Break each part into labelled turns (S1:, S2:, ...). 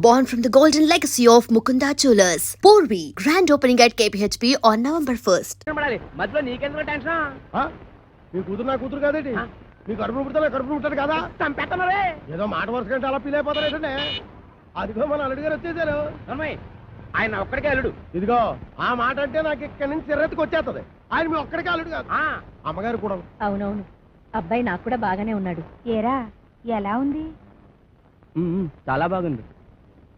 S1: born from the golden legacy of Mukunda Jewelers. Porvi, grand opening at KPHP on November 1st.
S2: మధ్యలో నీకెందుకు tension?
S3: మీ కూతురు నా కూతురు కాదేంటి? మీ కడుపును పుట్టాడు కదా?
S2: చంపేస్తున్నారే.
S3: ఏదో మాట వరుస కంటే అలా ఫీల్ అయిపోతారేంటండి? అదిగో మన అల్లుడు గారు వచ్చేసారు.
S2: ఆయన ఒక్కడికే అల్లుడు.
S3: ఇదిగో ఆ మాట అంటే నాకు ఇక్కడి నుంచి చిర్రెత్తుకు వచ్చేస్తుంది. ఆయన మీ ఒక్కడికే అల్లుడు కాదు, అమ్మగారు కూడా.
S4: అవునవును, అబ్బాయి నాకు కూడా బాగానే ఉన్నాడు. ఏరా ఎలా ఉంది?
S2: చాలా బాగుంది.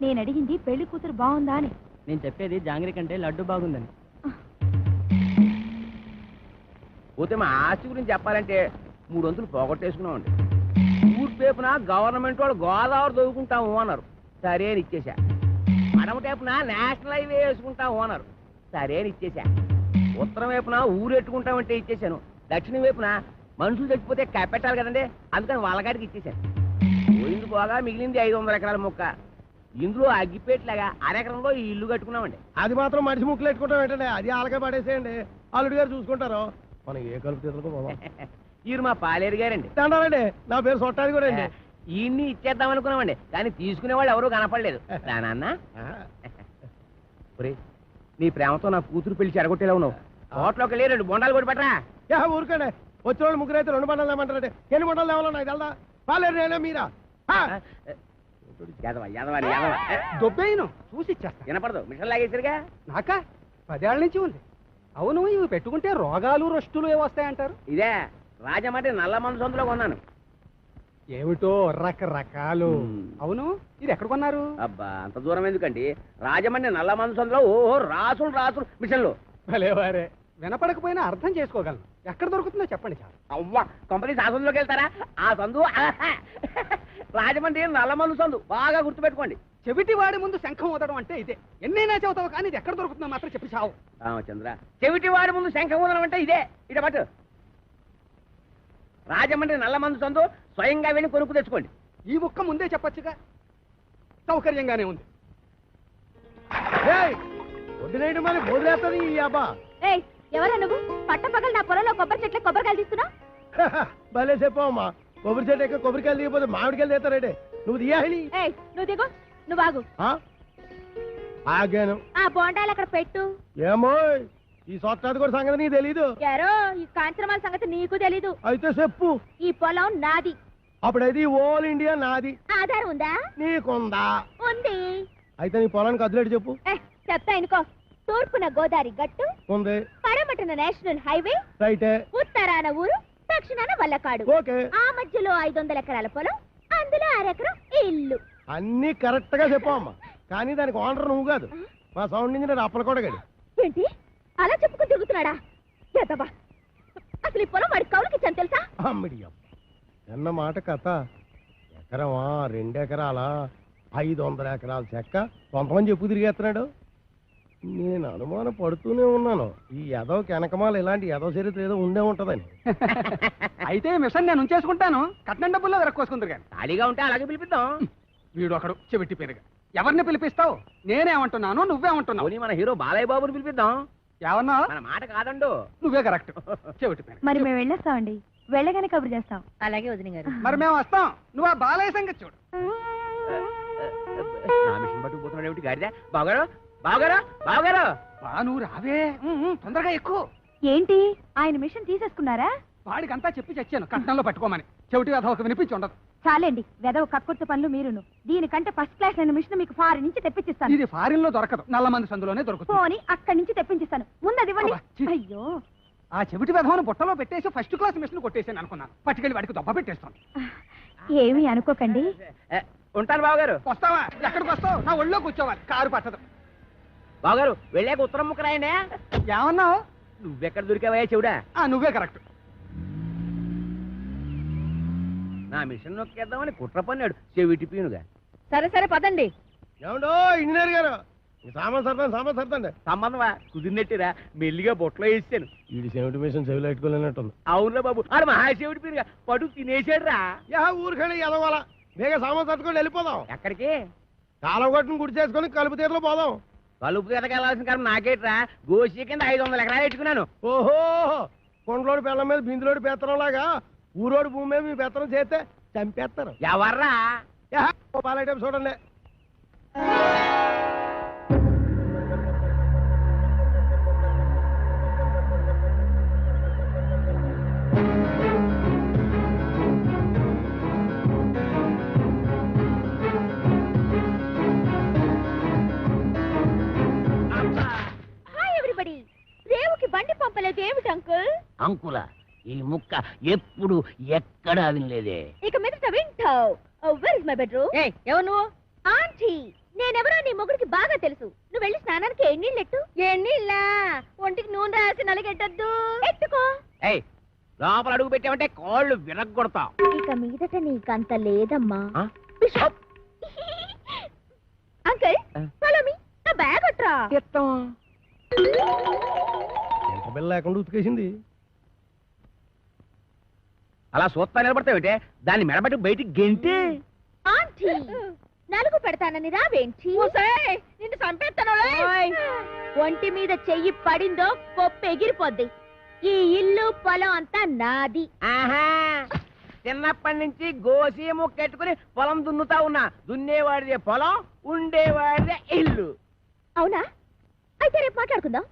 S4: నేను అడిగింది పెళ్లి కూతురు బాగుందా అని.
S2: నేను చెప్పేది జాంగ్రీ కంటే లడ్డు బాగుందని. పోతే మా ఆస్తి గురించి చెప్పాలంటే 3 వంతులు పోగొట్టేసుకున్నామండి. ఊర్పేపున గవర్నమెంట్ వాళ్ళు గోదావరి దొరుకుంటాము అన్నారు, సరే అని ఇచ్చేసా. మడమ టేపున నేషనల్ హైవే వేసుకుంటాము అన్నారు, సరే అని ఇచ్చేసా. ఉత్తరం వైపున ఊరెట్టుకుంటామంటే ఇచ్చేసాను. దక్షిణం వైపున మనుషులు చచ్చిపోతే కప్పెట్టాలి కదండి, అందుకని వాళ్ళగాడికి ఇచ్చేసాను. పోయింది పోగా మిగిలింది 500 ఎకరాల మొక్క. ఇందులో అగ్గిపేట్లాగా అరెకరంలో ఈ ఇల్లు కట్టుకున్నామండి.
S3: అది మాత్రం మనిషి ముక్కలు పెట్టుకుంటాం ఏంటండి? అది ఆలకే పడేసేయండి, అల్లుడు గారు చూసుకుంటారు. మనం ఏ కలుపు తీసుకో.
S2: ఈరు మా పాలేరు గారండి.
S3: దండాలండి, నా పేరు సొట్టాది కూడా అండి.
S2: ఈయన్ని ఇచ్చేద్దాం అనుకున్నామండి, కానీ తీసుకునే వాళ్ళు ఎవరూ కనపడలేదు. నాన్న నీ ప్రేమతో నా కూతురు పెళ్లి చెడగొట్టేలా ఉన్నావు. హోటల్లోకి వెళ్ళి 2 బొండాలు కొట్టి పట్టరా.
S3: ఊరుకండి, వచ్చిన వాళ్ళు ముగ్గురు అయితే 2 బండాలు ఏమంటారండి? ఎన్ని బండాలు ఏమన్నా నాకు తెలదా? పాలేరు నేనే మీరా?
S5: దొబ్బేయను చూసి ఇచ్చేస్తా.
S2: వినపడదు, మిషన్ లాగేసరిగా.
S5: నాకా 10 ఏళ్ల నుంచి ఉంది. అవును, ఇవి పెట్టుకుంటే రోగాలు రొస్టులు ఏవొస్తాయంటారు?
S2: ఇదే రాజమండ్రి నల్ల మనసొందులో కొన్నాను.
S5: ఏమిటో రకరకాలు. అవును, ఇది ఎక్కడ కొన్నారు?
S2: అబ్బా అంత దూరం ఎందుకండి, రాజమండ్రి నల్ల మనసొందులో ఓహో రాసులు రాసులు మిషన్లు.
S5: భలేవారే, వినపడకపోయినా అర్థం చేసుకోగలను. ఎక్కడ దొరుకుతుందో చెప్పండి చాలు.
S2: అవ్వా కంపెనీ ఆ సందులోకి వెళ్తారా? ఆ సందు రాజమండ్రి నల్ల మందు సందు, బాగా గుర్తుపెట్టుకోండి.
S5: చెవిటి వాడి ముందు శంఖం ఊదడం అంటే ఇదే. ఎన్నైనా చెబుతావు కానీ ఇది ఎక్కడ దొరుకుతుందో మాత్రం చెప్పి చావు.
S2: రామచంద్ర, చెవిటి వాడి ముందు శంఖం ఊదడం అంటే ఇదే. ఇట పట్టు, రాజమండ్రి నల్ల మందు సందు, స్వయంగా వెళ్ళి కొనుక్కు తెచ్చుకోండి.
S5: ఈ ముక్క ముందే చెప్పొచ్చుగా, సౌకర్యంగానే ఉంది.
S3: వదిలేయడం మరి వదిలేస్తుంది ఈ అబ్బా.
S4: ఎవరా నువ్వు? పట్టపగలు నా పొలంలో కొబ్బరి చెట్ల కొబ్బరికాయలు తీస్తున్నా?
S3: భలే చెప్పమ్మా, కొబ్బరి చెట్టు ఎక్క కొబ్బరికాయలు తీయకపోతే మామిడికాయలు తీస్తారంటే నువ్వు తీయాలి.
S4: నువ్వు దిగు, నువ్వు ఆగు.
S3: ఆగాను.
S4: ఆ బోండాలు అక్కడ పెట్టు.
S3: ఏమో ఈ సొట్టాది కూడా సంగతి నీకు తెలీదు.
S4: యారో ఈ కాంచనమాల సంగతి నీకు తెలీదు.
S3: అయితే చెప్పు.
S4: ఈ పొలం నాది.
S3: అప్పుడైతే ఓల్ ఇండియా నాది.
S4: ఆధారం ఉందా?
S3: నీకుందా?
S4: ఉంది.
S3: అయితే నీ పొలానికి అదిలేడు చెప్పు.
S4: చెప్తా అనుకో. తూర్పున గోదావరి గట్టు
S3: ఉంది,
S4: పడమటన నేషనల్ హైవే,
S3: రైటే,
S4: ఉత్తరాన ఊరు, దక్షిణాన వల్లకాడు.
S3: ఓకే.
S4: ఆ మధ్యలో 500 ఎకరాల పొలం, అందులో 1 ఎకరం ఇల్లు.
S3: అన్ని కరెక్ట్ గా చెప్పమ్మా, కానీ దానికి ఓనర్ నువ్వు కాదు, మా సౌండ్ ఇంజనీర్ అప్పలకోటగాడు.
S4: ఏంటి అలా చెప్పుకుని తిరుగుతున్నాడా? ఎదవా, అసలు ఈ పొలం వాడి కౌలుకి ఇచ్చాను తెలుసా?
S3: అమ్మిడియం ఎన్న మాట కథ. ఎకరమా 2 ఎకరాలా 500 ఎకరాల చెక్క కొంతమంది చెప్పు తిరిగేస్తున్నాడు. నేను అనుమానం పడుతూనే ఉన్నాను, ఈ ఎదవ వెనకమాల ఇలాంటి ఎదవ చరిత్ర ఏదో ఉండే ఉంటదని.
S5: అయితే మిషన్ నేను ఉంచేసుకుంటాను, కట్నం డబ్బుల్లో వెరక్కోసుకుందరు కానీ.
S2: ఖాళీగా ఉంటే అలాగే పిలిపిద్దాం.
S5: వీడు ఒకడు చెవిటి పేరుగా. ఎవరిని పిలిపిస్తావు? నేనేమంటున్నాను, నువ్వేమంటున్నావు?
S2: మన హీరో బాలయ్య బాబుని పిలిపిద్దాం.
S5: ఏమన్నా?
S2: మన మాట కాదండు.
S5: నువ్వే కరెక్ట్. చెవిటి పేరు.
S4: మరి మేము వెళ్ళేస్తామండి, వెళ్ళగానే కబురు చేస్తాం. అలాగే వదిన గారు.
S5: మరి మేము వస్తాం, నువ్వు ఆ బాలయ్య సంగతి చూడు.
S2: నా మిషన్ పట్టుకుపోతున్నాడు ఏమిటి గాడిద? బావగారు, బావగారు, బావగారు,
S5: నువ్వు రావే, తొందరగా ఎక్కువ.
S4: ఏంటి ఆయన మిషన్ తీసేసుకున్నారా?
S5: వాడికంతా చెప్పి చచ్చాను కట్నంలో పట్టుకోమని. చెవిటి కథ ఒక వినిపించి ఉండదు.
S4: చాలండి, వెదవ కక్కుర్తి పనులు మీరును. దీనికంటే ఫస్ట్ క్లాస్ అయిన మిషన్ మీకు ఫారిన్ నుంచి తెప్పించిస్తాను.
S5: ఇది ఫారిన్ లో దొరకదు, నల్ల మంది సందులోనే దొరుకుతుంది.
S4: పోనీ అక్కడి నుంచి తెప్పించిస్తాను, ముందది ఇవ్వండి. అయ్యో,
S5: ఆ చెవిటి వెధవను బుట్టలో పెట్టేసి ఫస్ట్ క్లాస్ మిషన్ కొట్టేసాను అనుకున్నాను. పట్టుకెళ్ళి వాడికి దొబ్బ పెట్టేస్తాను.
S4: ఏమీ అనుకోకండి.
S2: ఉంటాను బావగారు.
S5: వస్తావా? ఎక్కడికి వస్తావు? నా ఒళ్ళో కూర్చోవాలి, కారు పట్టదు.
S2: బావగారు వెళ్ళాక ఉత్తరం ముక్క రాయండి.
S5: ఏమన్నావు?
S2: నువ్వెక్కడ దొరికావయ్యా చెవుడా?
S5: నువ్వే కరెక్ట్.
S2: నా మిషన్ నొక్కేద్దామని కుట్ర పన్నాడు చెవిటి పీనుగా.
S4: సరే సరే పదండి.
S3: ఏమండో ఇంజనీర్ గారు, సామాన్ సర్దండి.
S2: సంబంధమా కుదిరినట్టురా, మెల్లిగా బొట్లో వేసాను.
S3: వీడి సెవెంటీ మిషన్ చెవిలో పెట్టుకోలేనట్టుంది.
S2: అవునురా బాబు, ఆడు మహాశివుడి పీనుగా పడు తినేసాడు రా.
S3: ఊరికెళ్ళి ఎదవాలా, బేగా సామాన్ సర్దుకొని వెళ్ళిపోదాం.
S2: ఎక్కడికి?
S3: కాలం కొట్టుని గుడి చేసుకొని కలుపు తీరలో పోదాం.
S2: కలుపు ఎదకెళ్ళాల్సిన కారణం నాకేట్రా, గోషి కింద 500 ఎకరాలు పెట్టుకున్నాను.
S3: ఓహో, కొండలోడి పిల్లల మీద బిందులోడి పెత్తనం లాగా ఊరోడి భూమి మీద మీ పెత్తనం చేస్తే చంపేస్తారు.
S2: ఎవర్రా?
S3: పాలైటం చూడండి.
S2: అంకుల ఈ ముక్క ఎప్పుడు ఎక్కడా వినలేదే.
S4: ఇక మీదట వింటావు. Where is my bedroom? ఎవరు నువ్వు? ఆంటీ. నేనెవరో నీ మొగుడికి బాగా తెలుసు. నువ్వు వెళ్ళి స్నానానికి ఎన్నీళ్ళెట్టు. ఎన్నీళ్ళా? ఒంటికి నూనె రాసి నలిగెట్టద్దు. ఎట్టుకో.
S2: ఏయ్ లోపల అడుగు పెట్టామంటే కాళ్ళు విరగ్గొడతాం.
S4: ఇక మీదట నీకంత లేదమ్మా.
S2: ఆ?
S4: బిషప్. Uncle follow me. నా బ్యాగ్ అట్రా.
S3: ఎంత బిల్ల లేకుండా ఉతికేసింది.
S2: అలా సూత్తా నిలబడతావుటే, దాన్ని మెడబెట్టి బయటికి గెంటి.
S4: ఆంటీ నలుగు పెడతానని రావేంటి? నిన్ను చంపేస్తాను. ఒంటి మీద చెయ్యి పడిందో పప్పు ఎగిరిపోద్ది. ఈ ఇల్లు పొలం అంతా నాది.
S2: ఆహా చిన్నప్పటి నుంచి గోసి ముక్కెట్టుకుని పొలం దున్నుతా ఉన్నా. దున్నేవాడిదే పొలం, ఉండేవాడిదే ఇల్లు.
S4: అవునా? అయితే రేపు మాట్లాడుకుందాం.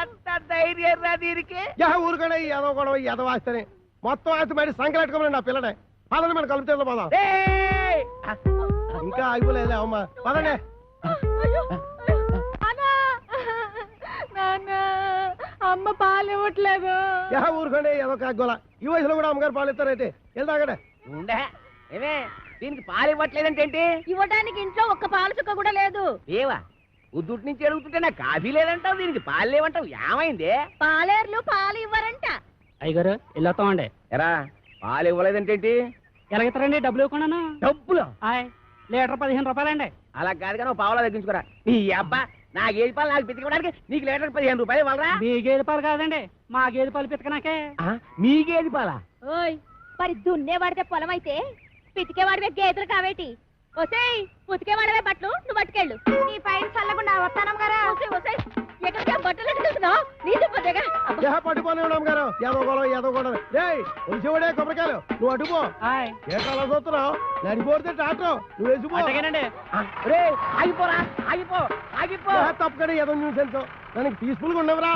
S2: ఎంత ధైర్యం రా దీనికి.
S3: ఊరుకనే ఎదవ గొడవ ఎదవాస్తేనే మొత్తం ఆస్తి బయట సంకలెట్టుకోమని నా పిల్లనే. పదండి మన కలుపుతే పోదాం.
S2: ఏయ్!
S3: ఇంకా ఆగిపోలేదులే అమ్మా, పదండి.
S4: అమ్మ పాలు ఇవ్వట్లేదు.
S3: ఊరుకోండి ఏదో కాగోల. ఈ వయసులో కూడా అమ్మగారు పాలు ఇస్తారైతే వెళ్తాగడే.
S2: ఉండే ఏమే దీనికి పాలు ఇవ్వట్లేదంటే ఏంటి?
S4: ఇవ్వడానికి ఇంట్లో ఒక్క పాలు చుక్క కూడా లేదు.
S2: ఏవా ఉద్దుటి నుంచి అడుగుతుంటే నాకు కాఫీ లేదంటావు, దీనికి పాలు లేవంటావు. ఏమైంది?
S4: పాలేర్లు పాలు ఇవ్వరంట.
S5: అయ్యగారు వెళ్ళొస్తామండి.
S2: ఎరా పాలు ఇవ్వలేదంటే ఏంటి?
S5: ఎలాగెత్తారండి? డబ్బులు ఇవ్వకుండా.
S2: డబ్బులు
S5: లీటర్ 15 రూపాయలండి.
S2: అలా కాదు కానీ పావులా తగ్గించుకోరా. నీ అబ్బా నా గేదె పాలు నాకు పితికడానికి నీకు లీటర్ 15 రూపాయలు ఇవ్వాలరా?
S5: మీ గేదె పాలు కాదండి, మా గేదె పాలు పితకనాకే.
S2: మీ గేదె పాలా?
S4: ఓయ్ మరి దున్నేవాడితే పొలం అయితే పితికేవాడివే గేదెలు కావేటి? ఒసేయ్ ఉతికేవాడవే బట్టలు నువ్వు పట్టుకెళ్ళు. నీ పైన చల్లకుండా వస్తానం గారా. ఎక్కడికి బట్టలు ఎట్టుకెళ్తున్నావు? నీతో పోతేగా.
S3: పట్టుకొని అమ్మగారు ఏదో గొడవ ఏదో గొడవ. ఒలిసేవాడే కొబ్బరికాయలు నువ్వు అడ్డుపో. ఏ కళ చూస్తున్నావు? నడిపోతే టాటో నువ్వు వేసిపో.
S2: రే ఆగిపోరా, ఆగిపో ఆగిపో.
S3: తప్పకడే ఏదో న్యూస్ ఎంతో దానికి పీస్ఫుల్ గా ఉండవురా.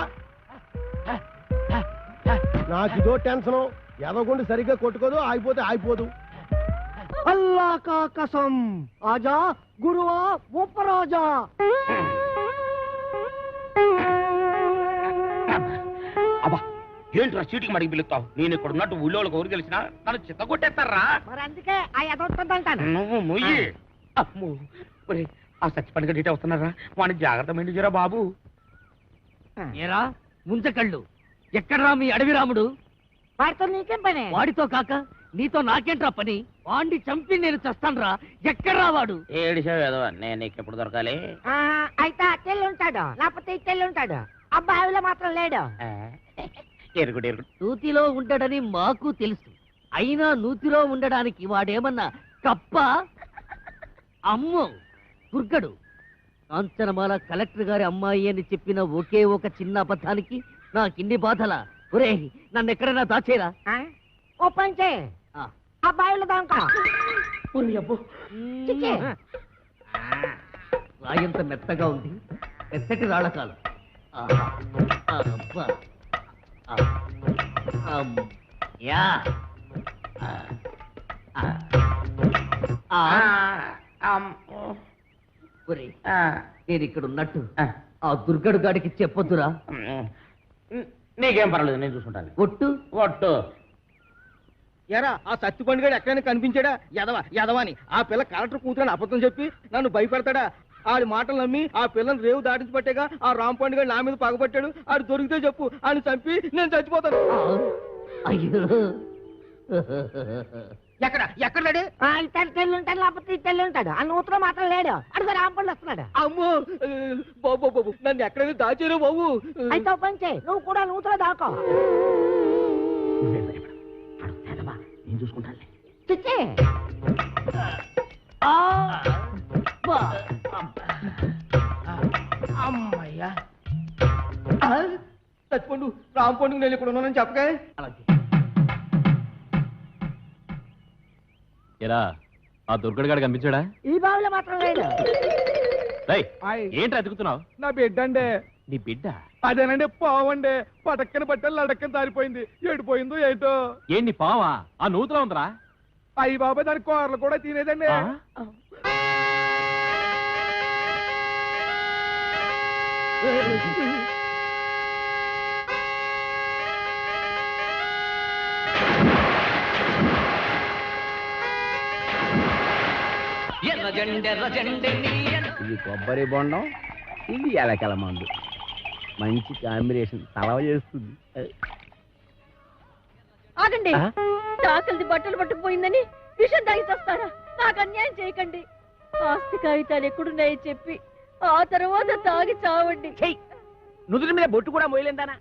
S3: నాకు ఇదో టెన్షన్. ఎదగొండి సరిగ్గా కొట్టుకోదు, ఆగిపోతే ఆగిపోదు.
S5: అల్లా కా కసం ఆజా గురువా ఉపరాజా.
S6: అబ్బా ఏంట్రా చీటికి మడికి పిలుస్తావు? నేను ఇక్కడ ఉన్నట్టు ఊళ్ళో ఊరు తెలిసినా నన్ను చిత్త కొట్టేస్తారా?
S5: మరి అందుకే ఆ ఎదొస్తుందంటాను.
S6: నువ్వు మొయ్యి. అమ్మో ఒరేయ్, ఆ సచ్చిపండుగ డీటే వస్తున్నారా? వాడిని జాగ్రత్త మెండుజరా బాబు.
S5: ఏరా ముంచకళ్ళు, ఎక్కడ్రా మీ అడవి రాముడు? వాడితో నీకేం పని? వాడితో కాక నీతో నాకేంట్రా పని? వాడిని చంపి నేను చస్తాన్రా. ఎక్కడ్రా వాడు?
S6: ఏడిసావు నేను నీకు ఎప్పుడు దొరకాలి?
S5: అయితే అట్టెళ్ళి ఉంటాడు, లేకపోతే ఇట్టెళ్ళి ఉంటాడు. అబ్బాయిలో మాత్రం లేడు.
S6: ఎరుగుడు ఎరుగుడు.
S7: నూతిలో ఉండడని మాకు తెలుసు. అయినా నూతిలో ఉండడానికి వాడేమన్నా కప్ప? అమ్మో దుర్గడు. కాంచనమాల కలెక్టర్ గారి అమ్మాయి అని చెప్పిన ఒకే ఒక చిన్న అబద్ధానికి నాకిన్ని బాధలా? ఒరే నన్ను ఎక్కడైనా దాచేరా.
S5: ఓ పంచే అబ్బాయిలో దాంకా.
S7: రాయంత మెత్తగా ఉంది, మెత్తటి రాళ్ళకాలు. యా ఒరే నేను ఇక్కడ ఉన్నట్టు ఆ దుర్గడు గాడికి చెప్పొద్దురా.
S6: నీకేం పర్వాలేదు, నేను చూసుకుంటాను.
S7: ఒట్టు
S6: ఒట్టు.
S5: ఎరా ఆ సత్తిపండుగాడు ఎక్కడైనా కనిపించాడా? యదవాని ఆ పిల్ల కలెక్టర్ కూతురని అబద్ధం చెప్పి నన్ను భయపెడతాడా? ఆడి మాటలు నమ్మి ఆ పిల్లని రేవు దాటించి పట్టేగా ఆ రామ్ పండుగ నా మీద పగబట్టాడు. ఆడు దొరికితే చెప్పు, ఆయన చంపి నేను చచ్చిపోతాను.
S7: అయ్యో
S5: ఎక్కడ లేడు? ఇట్టెళ్ళి ఉంటాడు, లేకపోతే ఇట్టెళ్ళి ఉంటాడు. ఆ నూతులో మాత్రం లేడు. అడుగు రామ్ పండు వస్తున్నాడు. అమ్మో బాబు బాబు నన్ను ఎక్కడైనా దాచారు బాబు. అయితే పంచే నువ్వు కూడా నూతులో దాకో.
S6: నేను చూసుకుంటాను.
S5: చిచ్చే
S6: అమ్మయ్యా
S5: చచ్చిపోండు రామ్ పండుగ నేను ఇక్కడ ఉన్నానని చెప్పగా.
S8: ఎరా ఆ దుర్గడు కనిపించాడా?
S5: ఈ బావిలో మాత్రం లేడు.
S8: ఏంటి అతుకుతున్నావు?
S5: నా బిడ్డ అండి.
S8: నీ బిడ్డ?
S5: అదేనండి పావండి. పటక్కన పట్టాలి లడక్కన దారిపోయింది. ఏడిపోయిందో ఏంటో.
S8: ఏంటి పావా? ఆ నూతులో ఉందిరా.
S5: అయ్యి బాబాయ్ దాని కూరలు కూడా తినేదండి.
S2: ఇది కొబ్బరి బొండం, ఇది ఎలకల మందు. మంచి కాంబినేషన్, తలవ చేస్తుంది.
S4: ఆగండి. తాకలిది బట్టలు పట్టుకుపోయిందని విషం తాగి వస్తారా? నాకు అన్యాయం చేయకండి. ఆస్తి కాగితాలు ఎక్కడున్నాయో చెప్పి ఆ తర్వాత తాగి చావండి.
S2: చెయ్యి, నుదుటి మీద బొట్టు కూడా మోయలేందానా?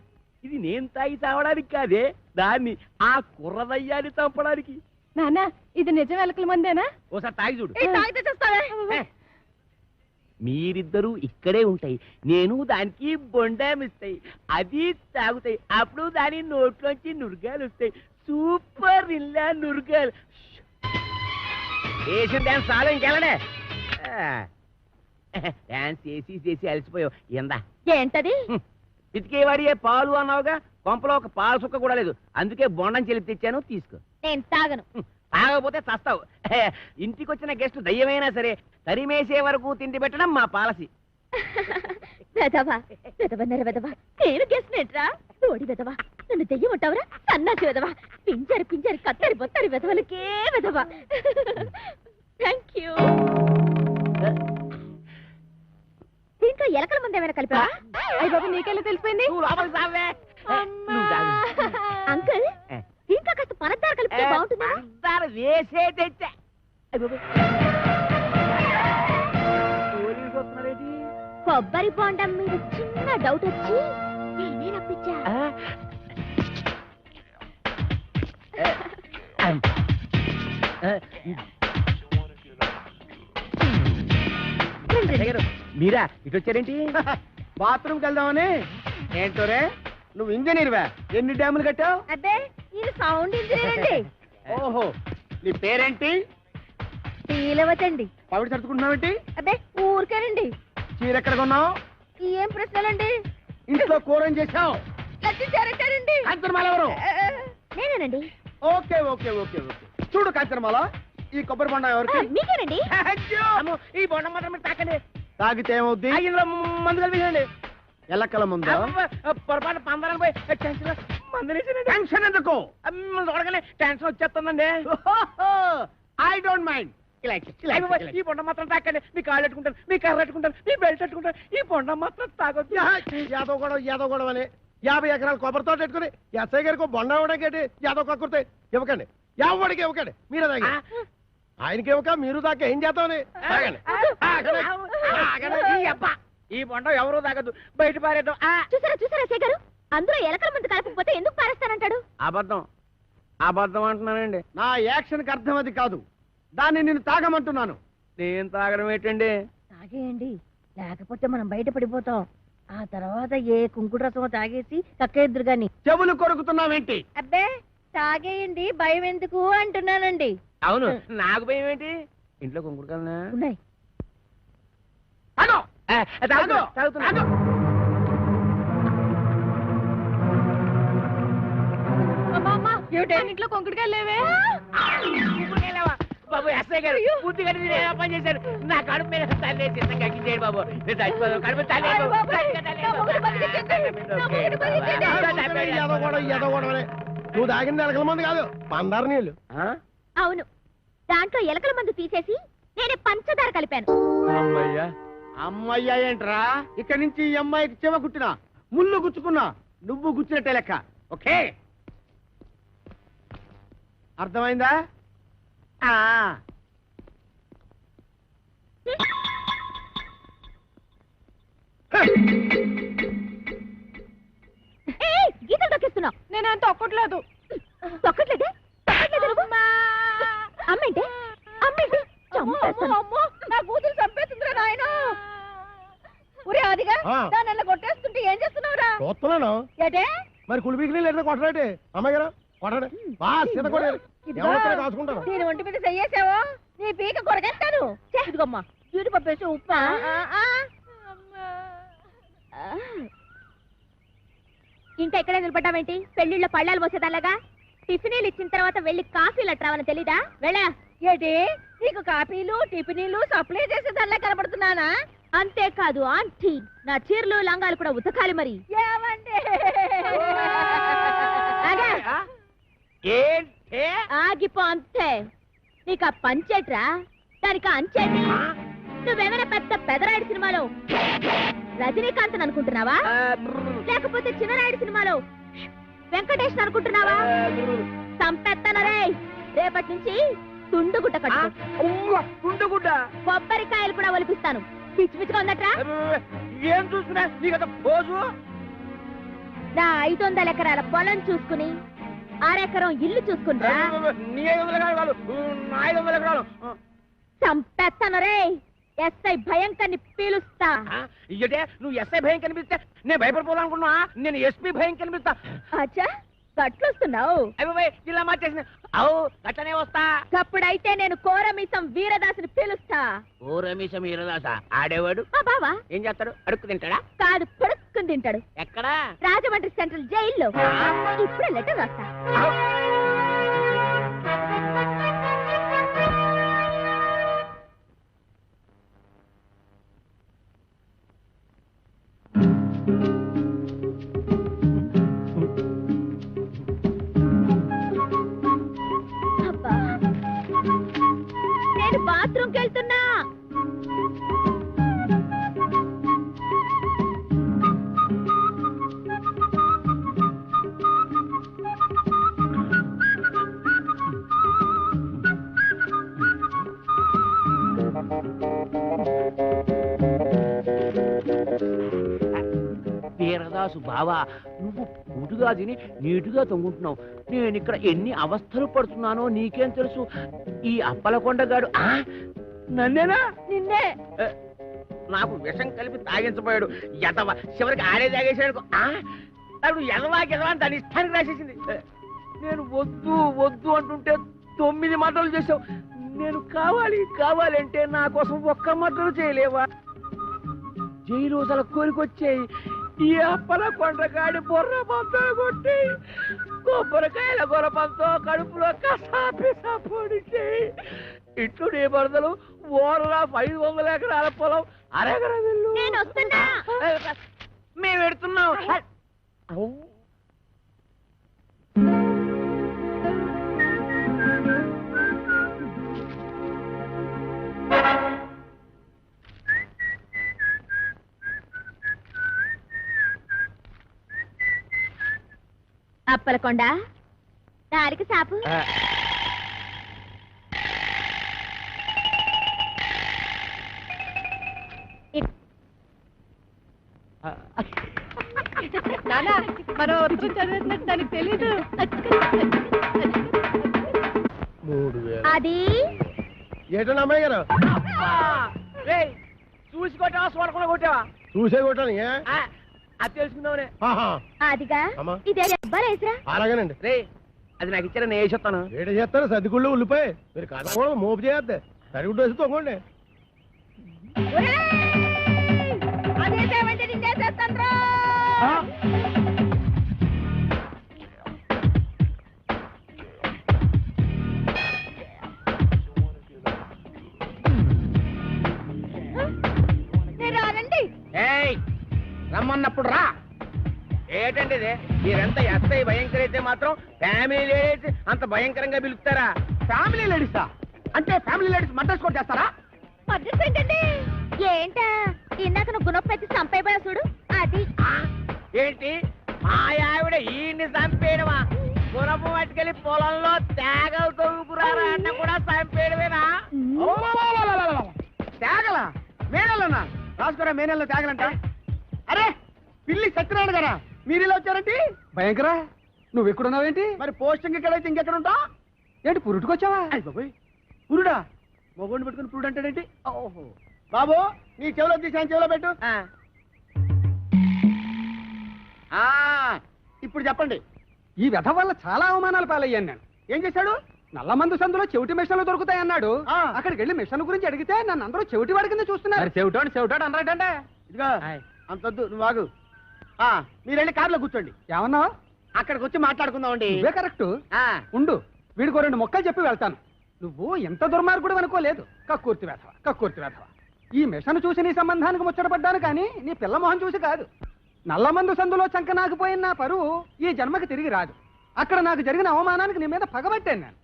S2: ఇది నేను తాగి చావడానికి కాదే, దాన్ని ఆ కుర్రదయ్యాన్ని చంపడానికి.
S4: నాన్న, ఇది నిజం ఎలకల మందేనా?
S2: ఓసారి తాగి చూడు.
S4: తాగితే చేస్తావే.
S2: మీరిద్దరూ ఇక్కడే ఉంటాయి, నేను దానికి బొండామిస్తాయి, అది తాగుతాయి. అప్పుడు దాని నోట్లోంచి నురగాలు వస్తాయి. సూపర్ ఇల్లా నురగాలు. వేసిన డాన్స్ చాలా ఇంకెళ్ళనే. డాన్స్ చేసి అలసిపోయావు. ఎందా
S4: ఏంటది?
S2: పితికేవాడియే పాలు అన్నావుగా, కొంపలో ఒక పాలు సుక్క కూడా లేదు. అందుకే బొండం చెల్లి తెచ్చాను, తీసుకో.
S4: నేను తాగను.
S2: తాగకపోతే చస్తావు. ఇంటికి వచ్చిన గెస్ట్ దయ్యమైనా సరే తరిమేసే వరకు తిండి పెట్టడం మా పాలసీ.
S4: వెదవా వెదవన్నర వెదవా, నేను గెస్ట్రా? ఓడి వెదవా, నన్ను దెయ్యం ఉంటావురా? సన్నాసి వెదవా, పింజరి కత్తరి బొత్తరి వెదవలకే వెదవా. Thank you. దీంట్లో ఎలకల మంది ఏమైనా కలిపా? అయ్య బాబు, నీకెళ్ళి తెలిసిపోయింది? అంకుల్, దీంట్లో కాస్త పనద్దారు కలిపితే బాగుంటుందా?
S2: వేసే తెచ్చా.
S4: కొబ్బరి బొండం మీద చిన్న డౌట్ వచ్చి నేనే రప్పించా.
S2: మీరా ఇటు వచ్చారేంటి?
S5: బాత్రూమ్కి వెళ్దామని. ఏంటోరే, నువ్వు ఇంజనీర్వా? ఎన్ని డ్యాములు కట్టావు?
S4: అబ్బే, ఇది సౌండ్ ఇంజనీర్ అండి.
S5: ఓహో, నీ పేరేంటి?
S4: శ్రీలవతండి.
S5: పవిడి సర్దుకుంటున్నావేంటి?
S4: అబ్బే, ఊరికేనండి.
S5: చీర ఎక్కడ కొన్నావు?
S4: ఏం ప్రశ్నలండి?
S5: ఇంట్లో కూర ఏం చేశావు?
S4: కట్టించారంటారండి.
S5: కాంచనమాల ఎవరు?
S4: నేనేనండి.
S5: Okay okay okay okay. చూడు కాంచనమాల, ఈ కొబ్బరి బొండం ఎవరికి?
S4: మీకేనండి.
S2: అమ్మో, ఈ బొండం మాత్రం మీరు తాకండి.
S5: తాగితే ఏమవుద్ది?
S2: ఇందులో మందు కలిపేయండి.
S5: ఎల్లక్కల ముందా?
S2: పొరపాటు పందరాలు పోయి టెన్షన్ ఎందుకు? చూడగానే టెన్షన్ వచ్చేస్తుందండి.
S5: I don't mind.
S2: ఈ బొండం మాత్రం తాకండి. మీ కాళ్ళు పెట్టుకుంటాను, మీ కర్ర పెట్టుకుంటాను, మీ బెల్ట్ పెట్టుకుంటాను. ఈ బొండం మాత్రం తాగొద్దు.
S3: యాదవ్ గొడవ అని 50 ఎకరాలు కొబ్బరి తోట పెట్టుకుని ఎస్ఐ గారికి బొండ ఇవ్వడానికి యాదవ్ కక్కుర్తే ఇవ్వకండి. ఎవడికి ఇవ్వకండి, మీరే తాగి. ఆయనకి ఇవ్వక మీరు దాకా ఏం చేద్దామని తాగండి.
S2: ఈ బొండం ఎవరు తాగద్దు, బయట పారేద్దాం.
S4: చూసారా శేఖరు, అందరూ ఎలకల మంది కలపకపోతే ఎందుకు పారేస్తానంటాడు?
S2: అబద్ధం అబద్ధం అంటున్నానండి.
S5: నా యాక్షన్ కి అర్థం అది కాదు, దాన్ని నేను తాగమంటున్నాను.
S2: నేను తాగడం ఏంటండి?
S4: తాగేయండి, లేకపోతే మనం బయట పడిపోతాం. ఆ తర్వాత ఏ కుంకుడు రసమో తాగేసి కక్కేద్దురు గాని.
S5: చెవులు కొరుకుతున్నావేంటి?
S4: అబ్బే, తాగేయండి, భయం ఎందుకు అంటున్నానండి.
S2: అవును, నాకు భయం ఏంటి? ఇంట్లో కుంకుడుకల్నా
S4: ఉన్నాయి. ఇంట్లో కొంకుడికాయలు లేవే?
S2: బాబు ఎస్ఐ గారు పూర్తిగా పని చేశారు. నా కడుపు మీద తల్లి చిన్నగా ఎక్కించేయండి బాబు. నేను చచ్చిపోదాం. కడుపు
S3: యాదవ్ గొడవనే. నువ్వు తాగింది ఎలకల మంది కాదు, పందారు నీళ్ళు.
S4: అవును, దాంట్లో ఎలకల మందు తీసేసి నేనే పంచదార కలిపాను.
S5: అమ్మయ్యా అమ్మయ్యా ఏంట్రా? ఇక్కడి నుంచి ఈ అమ్మాయికి చెవ గుట్టినా, ముళ్ళు గుచ్చుకున్నా, నువ్వు గుచ్చినట్టే లెక్క. ఓకే, అర్థమైందా?
S4: గీతలు తొక్కిస్తున్నావు. నేనేం తొక్కట్లేదు. తొక్కట్లేదే? అమ్మేంటి అమ్మేంటి? నా కూతురు చంపేస్తుందిరా నాయన. ఒరే అదిగా, దాన్ని కొట్టేస్తుంటే ఏం చేస్తున్నావురా?
S3: చూస్తున్నాను.
S4: ఏటే
S3: మరి కులిపికి లేదా కొట్టరాటి? అమ్మాయి గారు కొట్టండి. కాసుకుంటాను.
S4: నేను ఒంటి మీద చెయ్యేసావో నీ పీక కొరగేస్తాను. ఇదిగమ్మా, జీడిపప్పు వేసి ఉప్పా. ఇంకా ఎక్కడే నిలబడ్డావేంటి? పెళ్లిళ్ళ పళ్ళాలు పోసేదాలాగా. టిఫినీలు ఇచ్చిన తర్వాత వెళ్ళి కాఫీలు అట్రావని తెలీదా? వెళ్ళా. ఏంటి నీకు కాఫీలు టిఫినీలు సప్లై చేసేదానిలా కనబడుతున్నానా? అంతేకాదు ఆంటీ, నా చీరలు లంగాలు కూడా ఉతకాలి మరి. ఏమండి? ఆగా.
S2: ఏంటే
S4: ఆగిపో అంతే. నీకు ఆ పంచేట్రా, దానికి అంచేటి. నువ్వేమైనా పెద్ద పెదరాయుడు సినిమాలో రజనీకాంత్ అనుకుంటున్నావా, లేకపోతే చిన్నరాయుడు సినిమాలో వెంకటేష్ అనుకుంటున్నావా? సంపెత్తనరే. రేపటి నుంచి తుండుగుడ్డ కట్టు.
S2: తుండుగుడ్డ
S4: కొబ్బరికాయలు కూడా ఒలిపిస్తాను. పిచ్చి పిచ్చిగా ఉందట్రా.
S2: ఏం చూస్తున్నా నీకంత పోజు?
S4: నా 500 ఎకరాల పొలం చూసుకుని 6 ఎకరం ఇల్లు చూసుకుంటా.
S2: నీ 500 ఎకరాలు కాదు, నా 500 ఎకరాలు.
S4: సంపెత్తనరే. ఎస్ఐ భయంకర్ని పీలుస్తా.
S2: ఇయ్యటే నువ్వు ఎస్ఐ భయం కనిపిస్తే నేను భయపడిపోవాలనుకున్నా. నేను ఎస్పీ భయం కనిపిస్తా.
S4: అచ్చా, గట్లొస్తున్నావు.
S2: అయ్యి ఇలా మార్చేసిన అవు గట్టనే వస్తా.
S4: అప్పుడైతే నేను కోరమీసం వీరదాసుని పిలుస్తా.
S2: ఓ రమేశ మీరదాస ఆడేవాడు
S4: మా బావా
S2: ఏం చేస్తాడు? అడుక్కు తింటాడా?
S4: కాదు, పొడుక్కుని తింటాడు.
S2: ఎక్కడా?
S4: రాజమండ్రి సెంట్రల్ జైల్లో. ఇప్పుడే లెటర్ రాస్తా. అబ్బా, నేను బాత్రూమ్కి వెళ్తున్నా.
S2: వీరదాసు బావా, నువ్వు పూటుగా తిని నీటుగా తొంగుంటున్నావు. నేను ఇక్కడ ఎన్ని అవస్థలు పడుతున్నానో నీకేం తెలుసు? ఈ అప్పలకొండగాడు నన్నేనా?
S4: నిన్నే.
S2: నాకు విషం కలిపి తాగించబోయాడు. ఎదవ చివరికి ఆడే తాగేసాడు. అప్పుడు ఎదవాకి ఎదవా దాని ఇష్టానికి రాసేసింది. నేను వద్దు వద్దు అంటుంటే 9 మాటలు చేసావు. నేను కావాలి కావాలంటే నా కోసం ఒక్క మాటలు చేయలేవా? జైలు అసలు కోరికొచ్చాయి. ఈ అప్పల కొండగాడి బొర్ర పంతో కొట్టి కొబ్బరికాయల గొరపంతో కడుపులో కసాపిసా పొడిచి ఇట్లు నీ బరదలు ఓరలా 500 ఎకరాల పొలం అరెకరం వెళ్ళు.
S4: నేను వస్తున్నా.
S2: మేము పెడుతున్నాం.
S4: అప్పలకొండ, దారికి సాపు.
S9: నానా, మనం ఉత్తరం చదివినట్టు దానికి తెలీదు.
S3: 3000.
S4: అది
S3: ఏటన్నా అమ్మాయి గారు?
S2: చూసి కొట్టావా చూడకుండా కొట్టావా?
S3: చూసే కొట్టాను.
S2: అది తెలుసుకుందామనే.
S4: అదిగా
S3: అమ్మా.
S4: ఇదే అబ్బాలేసరా.
S3: అలాగేనండి.
S2: రే అది నాకు ఇచ్చారా, నేను వేసేస్తాను.
S3: ఏట చేస్తారు సర్దిగుళ్ళు ఉల్లిపాయ. మీరు కదకూడదు, మోపు చేయద్దు. సరిగుడ్డు వేసి తొంగండి.
S4: అదేసేమంటే నిన్నేసేస్తాను. రానండి.
S2: రమ్మన్నప్పుడు రా. ఏటండి ఇది? మీరెంత ఎస్ఐ భయంకర అయితే మాత్రం ఫ్యామిలీ లేడీస్ అంత భయంకరంగా పిలుస్తారా? ఫ్యామిలీ లేడీసా? అంటే ఫ్యామిలీ లేడీస్ మడ్రస్ కూడా చేస్తారా?
S4: అడ్రస్ ఏంటండి? ఏంటా ఇందాక నువ్వు గుణపెట్టి చంపైపోయా చూడు, అది.
S2: ఏంటి మా ఆవిడ ఈయన్ని చంపేయడమా? గుణపు పట్టుకెళ్ళి పొలంలో తేగలు తవ్వుకురారా అన్న కూడా చంపేయడమేనా?
S5: తేగలా? మేనల్లోనా? రాసుకోరా, మేనల్లో తేగలంట. అరే పిల్లి సత్యనారాయణ గారా, మీరు ఇలా వచ్చారండి? భయంకరా, నువ్వు ఎక్కడున్నావేంటి? మరి పోస్టింగ్ ఎక్కడైతే ఇంకెక్కడ ఉంటా ఏంటి? పురుటుకొచ్చావా? బాబోయ్, పురుడా? మగోడిని పెట్టుకుని పురుడు అంటాడేంటి? ఓహో బాబు, నీ చెవిలో తీసాను, చెవిలో పెట్టు. ఇప్పుడు చెప్పండి. ఈ వ్యధ వల్ల చాలా అవమానాలు పాలయ్యాను నేను. ఏం చేశాడు? నల్లమందు సందులో చెవిటి మిషన్లు దొరుకుతాయన్నాడు. అక్కడికి వెళ్ళి మిషన్ గురించి అడిగితే నన్ను అందరూ చెవిటి వాడి కింద చూస్తున్నారు. చెవిటాడు అన్నారంటే ఇదిగా అంతొద్దు, నువ్వు ఆగు. మీరు వెళ్ళి కార్లో కూర్చోండి. ఏమన్నావు? అక్కడికి వచ్చి మాట్లాడుకుందామండి. ఇవే కరెక్ట్. ఉండు, వీడికో 2 మొక్కలు చెప్పి వెళ్తాను. నువ్వు ఎంత దుర్మార్గుడు అనుకోలేదు. కక్కుర్తి వేధవ, కక్కుర్తి వేధవ. ఈ మిషన్ చూసి నీ సంబంధానికి ముచ్చటపడ్డాను కానీ నీ పిల్ల మొహం చూసి కాదు. నల్లమందు సందులో చంక నాకుపోయిన నా పరువు ఈ జన్మకి తిరిగి రాదు. అక్కడ నాకు జరిగిన అవమానానికి నీ మీద పగబట్టాను నేను.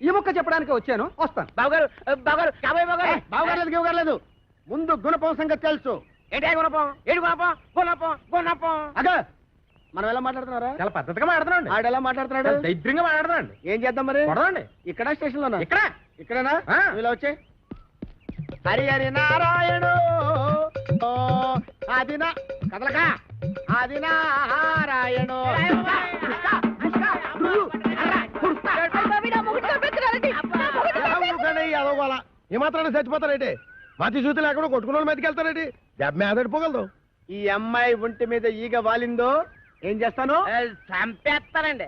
S5: ఈ ముక్క చెప్పడానికి వచ్చాను, వస్తాను.
S2: బావగారు బావగారు కాబోయే బావగారు
S3: బావగారు ముందు గుణపం సంగతి తెలుసు.
S2: ఏంటి గుణపం ఏడు గుణపం గుణపం గుణపం
S3: అగా మనం ఎలా మాట్లాడుతున్నారా?
S5: చాలా పద్ధతిగా మాట్లాడుతున్నాడు.
S3: ఆడు ఎలా మాట్లాడుతున్నాడు?
S5: దైద్యంగా మాట్లాడుతున్నాడు.
S3: ఏం చేద్దాం మరి?
S5: కొడదండి.
S3: ఇక్కడ స్టేషన్ లోనా?
S5: ఇక్కడ
S3: ఇక్కడేనా?
S5: ఆ.
S3: ఇలా వచ్చే హరి హరి నారాయణు ఆదినా కదలక ఆది నారాయణు. ఏమాత్రాన్ని చచ్చిపోతారేంటి? మతి చూసి లేకుండా కొట్టుకున్న మీదకి వెళ్తారేంటి? దెబ్బ మీద పడిపోగలదు. ఈ అమ్మాయి ఒంటి మీద ఈగ వాలిందో ఏం చేస్తాను?
S2: చంపేస్తానండి.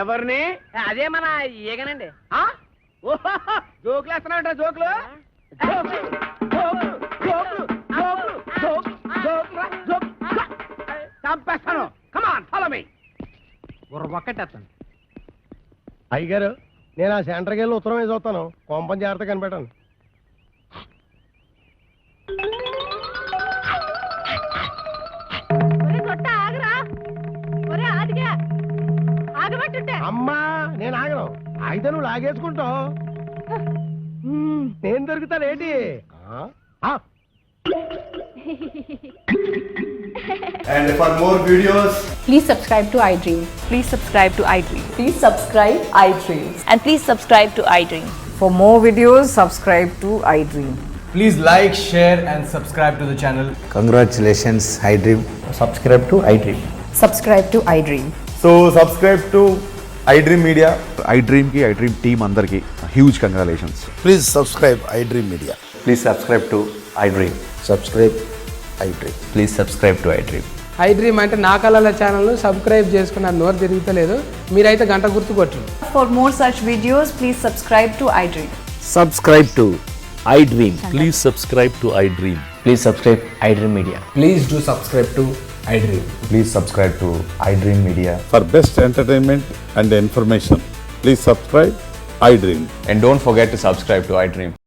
S3: ఎవరిని?
S2: అదే మన ఈగనండి.
S3: జోకులు వేస్తున్నావు జోకులు చంపేస్తాను. Come on follow me.
S5: ఒక్కటేస్తాను.
S3: అయ్యగారు నేను ఆ సెంటర్కి వెళ్ళి ఉత్తరం వేసి వస్తాను. కొంపం జాగ్రత్త కనిపెట్టాను.
S4: ఒరే తొట్ట ఆగరా, ఒరే ఆదిగా ఆగబట్టుంటే.
S3: అమ్మా నేను ఆగను. అయితే నువ్వు లాగేసుకుంటావు. నేను దొరుకుతానేంటి?
S10: And for more videos,
S9: Please subscribe to iDream.
S11: Please subscribe to iDream.
S9: Please subscribe iDream.
S11: And please subscribe to iDream.
S9: For more videos, subscribe to iDream.
S10: please like, share and subscribe to the channel.
S12: Congratulations, iDream.
S10: Subscribe to iDream.
S9: Subscribe to iDream.
S10: So subscribe to iDream Media.
S12: iDream ki iDream team andarki huge congratulations.
S13: Please subscribe iDream Media.
S12: Please subscribe to iDream.
S13: Subscribe iDream.
S12: Please subscribe to iDream.
S5: iDream అంటే నా కళల channel subscribe చేసుకున్న నోరు తిరుగుతలేదు. మీరైతే గంట గుర్తు కొట్టండి.
S11: For more such videos, please subscribe to iDream.
S12: Subscribe to iDream.
S13: Please subscribe to iDream.
S12: Please subscribe iDream Media.
S10: Please do subscribe to iDream.
S12: Please subscribe to iDream Media.
S13: For best entertainment and information, please subscribe iDream.
S12: And don't forget to subscribe to iDream.